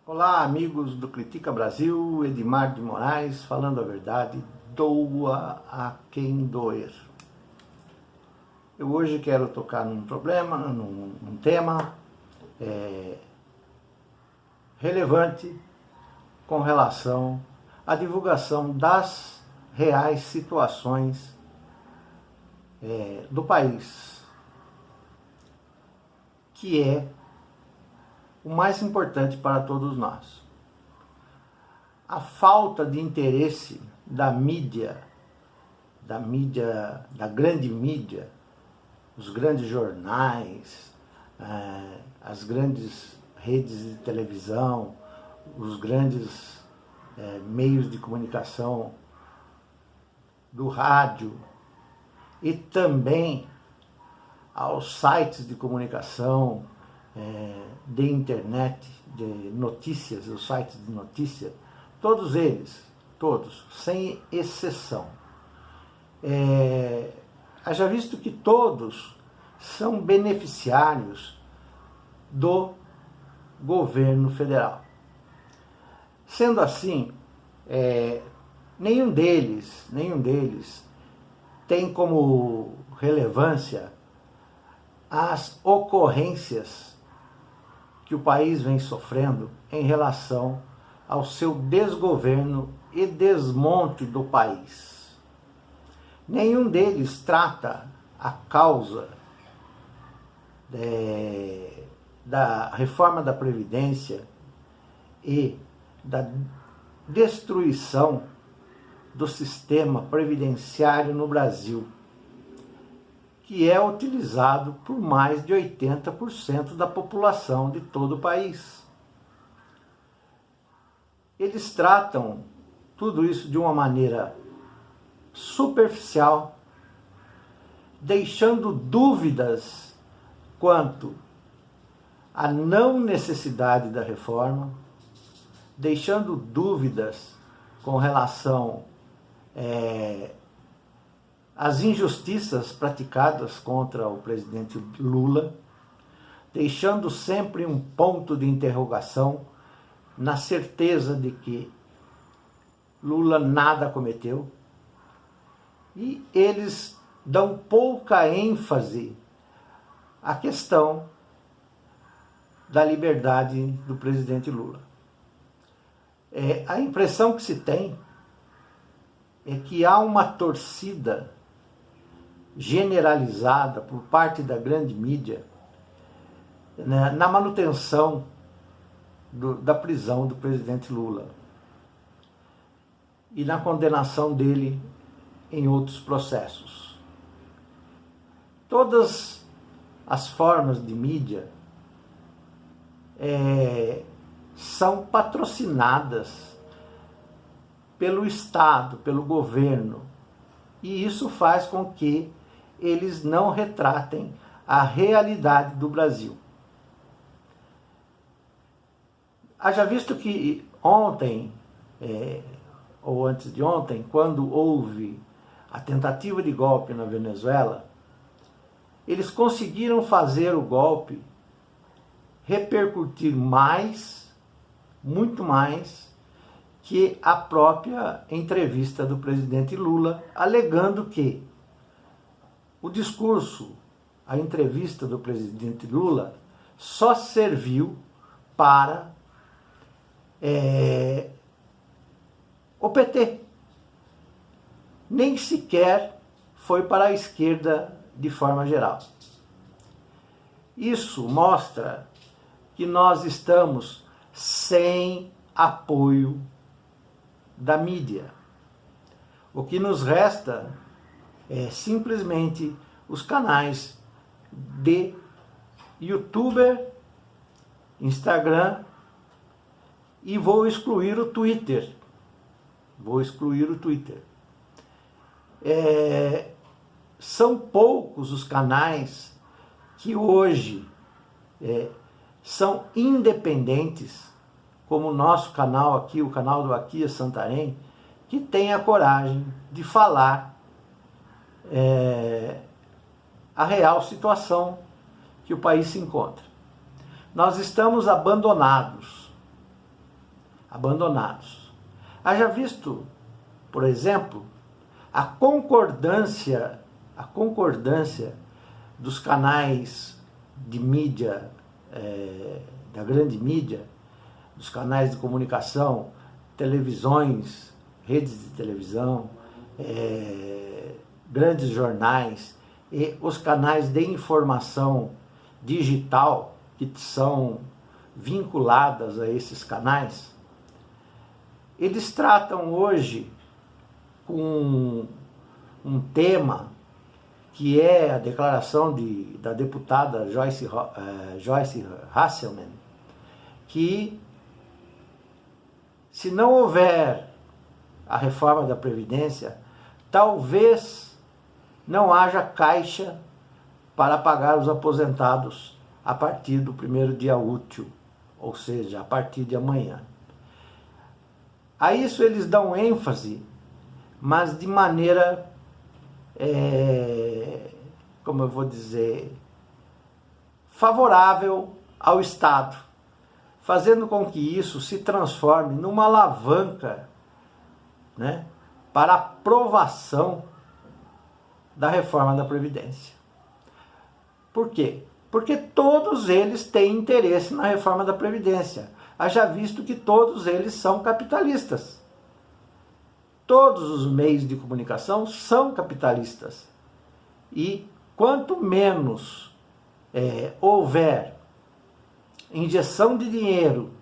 Olá, amigos do Critica Brasil, Edmar de Moraes, falando a verdade, doa a quem doer. Eu hoje quero tocar num tema relevante com relação à divulgação das reais situações do país, que é o mais importante para todos nós. A falta de interesse da grande mídia, os grandes jornais, as grandes redes de televisão, os grandes meios de comunicação do rádio e também aos sites de comunicação, de internet, de notícias, os sites de notícia, todos eles, sem exceção. Haja visto que todos são beneficiários do governo federal. Sendo assim, nenhum deles tem como relevância as ocorrências que o país vem sofrendo em relação ao seu desgoverno e desmonte do país. Nenhum deles trata a causa da reforma da Previdência e da destruição do sistema previdenciário no Brasil, que é utilizado por mais de 80% da população de todo o país. Eles tratam tudo isso de uma maneira superficial, deixando dúvidas quanto à não necessidade da reforma, deixando dúvidas com relação as injustiças praticadas contra o presidente Lula, deixando sempre um ponto de interrogação na certeza de que Lula nada cometeu, e eles dão pouca ênfase à questão da liberdade do presidente Lula. A impressão que se tem é que há uma torcida generalizada por parte da grande mídia na manutenção da prisão do presidente Lula e na condenação dele em outros processos. Todas as formas de mídia são patrocinadas pelo Estado, pelo governo, e isso faz com que eles não retratem a realidade do Brasil. Haja visto que ontem, ou antes de ontem, quando houve a tentativa de golpe na Venezuela, eles conseguiram fazer o golpe repercutir muito mais, que a própria entrevista do presidente Lula, alegando que o discurso, a entrevista do presidente Lula, só serviu para o PT. Nem sequer foi para a esquerda de forma geral. Isso mostra que nós estamos sem apoio da mídia. O que nos resta é simplesmente os canais de YouTuber, Instagram, e vou excluir o Twitter. São poucos os canais que hoje são independentes, como o nosso canal aqui, o canal do Aqui Santarém, que tem a coragem de falar a real situação que o país se encontra. Nós estamos abandonados abandonados. Haja visto, por exemplo, a concordância dos canais de mídia, da grande mídia, dos canais de comunicação, televisões, redes de televisão, grandes jornais e os canais de informação digital que são vinculadas a esses canais. Eles tratam hoje com um tema que é a declaração da deputada Joyce Hasselmann, que se não houver a reforma da Previdência, talvez não haja caixa para pagar os aposentados a partir do primeiro dia útil, ou seja, a partir de amanhã. A isso eles dão ênfase, mas de maneira, como eu vou dizer, favorável ao Estado, fazendo com que isso se transforme numa alavanca, né, para a aprovação da reforma da Previdência. Por quê? Porque todos eles têm interesse na reforma da Previdência, haja visto que todos eles são capitalistas. Todos os meios de comunicação são capitalistas. E quanto menos houver injeção de dinheiro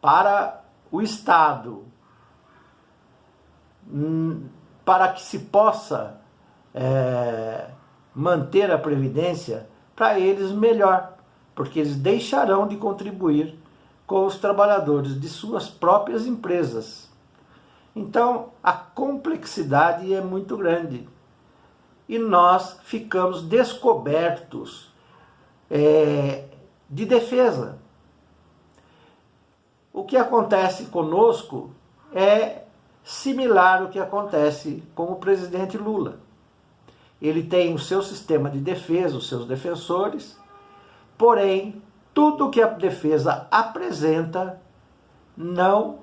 para o Estado, para que se possa manter a Previdência, para eles melhor, porque eles deixarão de contribuir com os trabalhadores de suas próprias empresas. Então, a complexidade é muito grande e nós ficamos descobertos de defesa. O que acontece conosco é similar ao que acontece com o presidente Lula. Ele tem o seu sistema de defesa, os seus defensores, porém, tudo que a defesa apresenta não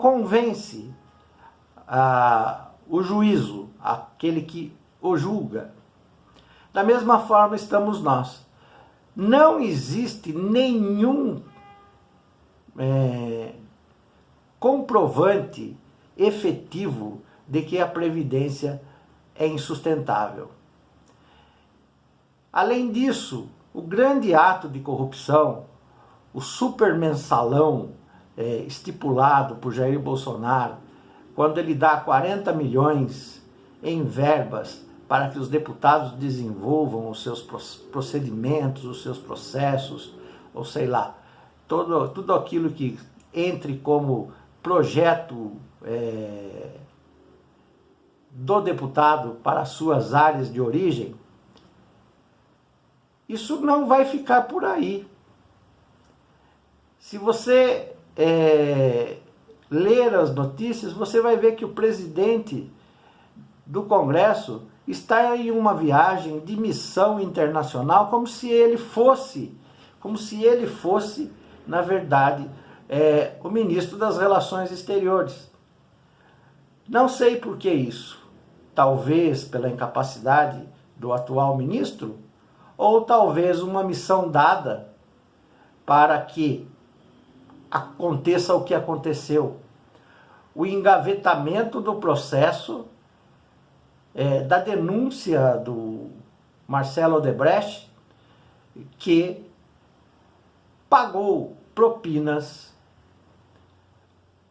convence o juízo, aquele que o julga. Da mesma forma estamos nós. Não existe nenhum comprovante efetivo de que a Previdência é insustentável. Além disso, o grande ato de corrupção, o supermensalão estipulado por Jair Bolsonaro, quando ele dá 40 milhões em verbas para que os deputados desenvolvam os seus procedimentos, os seus processos, ou sei lá, tudo aquilo que entre como projeto do deputado para as suas áreas de origem, isso não vai ficar por aí. Se você ler as notícias, você vai ver que o presidente do Congresso está em uma viagem de missão internacional, como se ele fosse, na verdade, o ministro das Relações Exteriores. Não sei por que isso. Talvez pela incapacidade do atual ministro, ou talvez uma missão dada para que aconteça o que aconteceu. O engavetamento do processo da denúncia do Marcelo Odebrecht, que pagou propinas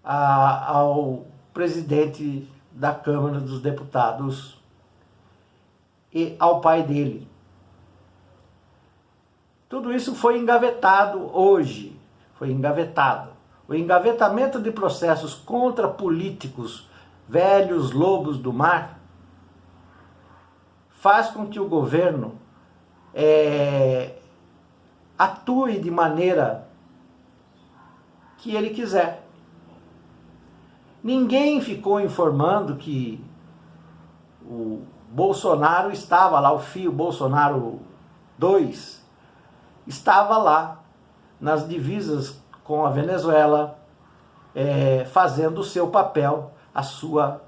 ao presidente da Câmara dos Deputados e ao pai dele. Tudo isso foi engavetado hoje, foi engavetado. O engavetamento de processos contra políticos, velhos lobos do mar, faz com que o governo atue de maneira que ele quiser. Ninguém ficou informando que o Bolsonaro estava lá, o fio Bolsonaro 2 estava lá nas divisas com a Venezuela, fazendo o seu papel, a sua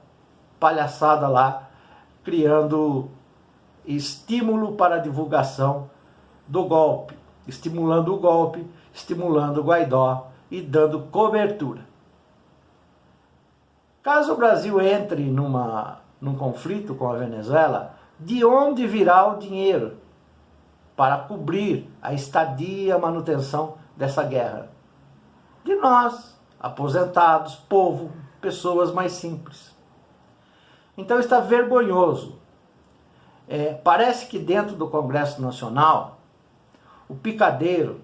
palhaçada lá, criando estímulo para a divulgação do golpe, estimulando o golpe, estimulando o Guaidó e dando cobertura. Caso o Brasil entre num conflito com a Venezuela, de onde virá o dinheiro para cobrir a estadia e a manutenção dessa guerra? De nós, aposentados, povo, pessoas mais simples. Então está vergonhoso. Parece que dentro do Congresso Nacional, o picadeiro,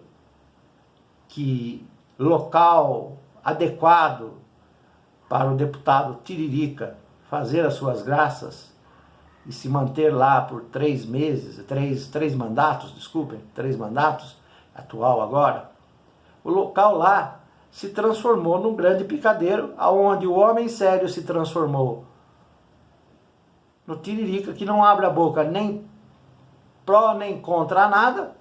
local adequado para o deputado Tiririca fazer as suas graças e se manter lá por 3 meses, três mandatos, atual agora, o local lá se transformou num grande picadeiro, aonde o homem sério se transformou no Tiririca, que não abre a boca nem pró nem contra nada,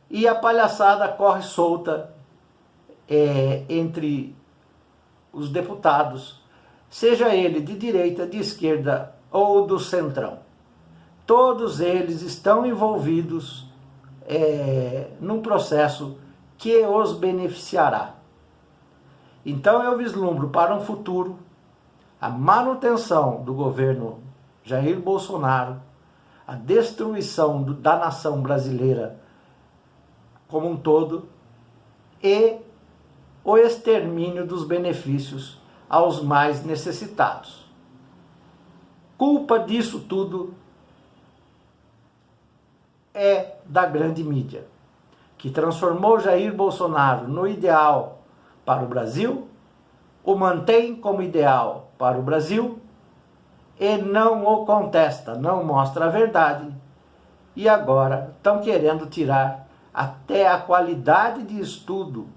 e a palhaçada corre solta entre os deputados, seja ele de direita, de esquerda ou do centrão. Todos eles estão envolvidos num processo que os beneficiará. Então eu vislumbro para um futuro a manutenção do governo Jair Bolsonaro, a destruição da nação brasileira como um todo e o extermínio dos benefícios aos mais necessitados. Culpa disso tudo é da grande mídia, que transformou Jair Bolsonaro no ideal para o Brasil, o mantém como ideal para o Brasil e não o contesta, não mostra a verdade. E agora estão querendo tirar até a qualidade de estudo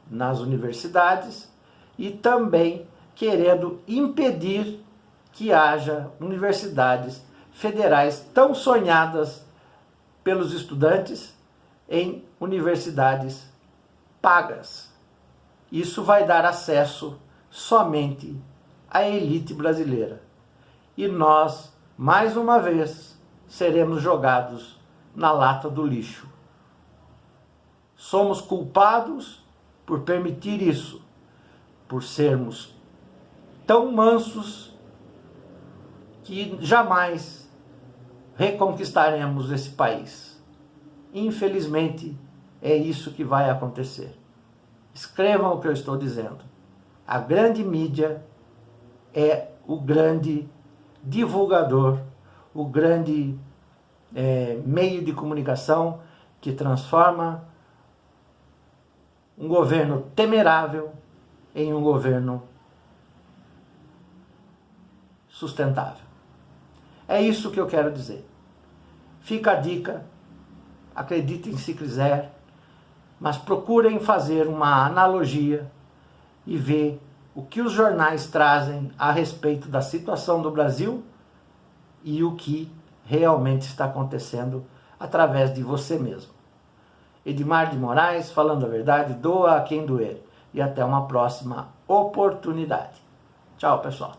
nas universidades e também querendo impedir que haja universidades federais tão sonhadas pelos estudantes em universidades pagas. Isso vai dar acesso somente à elite brasileira. E nós, mais uma vez, seremos jogados na lata do lixo. Somos culpados por permitir isso, por sermos tão mansos que jamais reconquistaremos esse país. Infelizmente, é isso que vai acontecer. Escrevam o que eu estou dizendo. A grande mídia é o grande divulgador, o grande meio de comunicação que transforma um governo temerável em um governo sustentável. É isso que eu quero dizer. Fica a dica, acreditem se quiser, mas procurem fazer uma analogia e ver o que os jornais trazem a respeito da situação do Brasil e o que realmente está acontecendo através de você mesmo. Edmar de Moraes, falando a verdade, doa a quem doer. E até uma próxima oportunidade. Tchau, pessoal.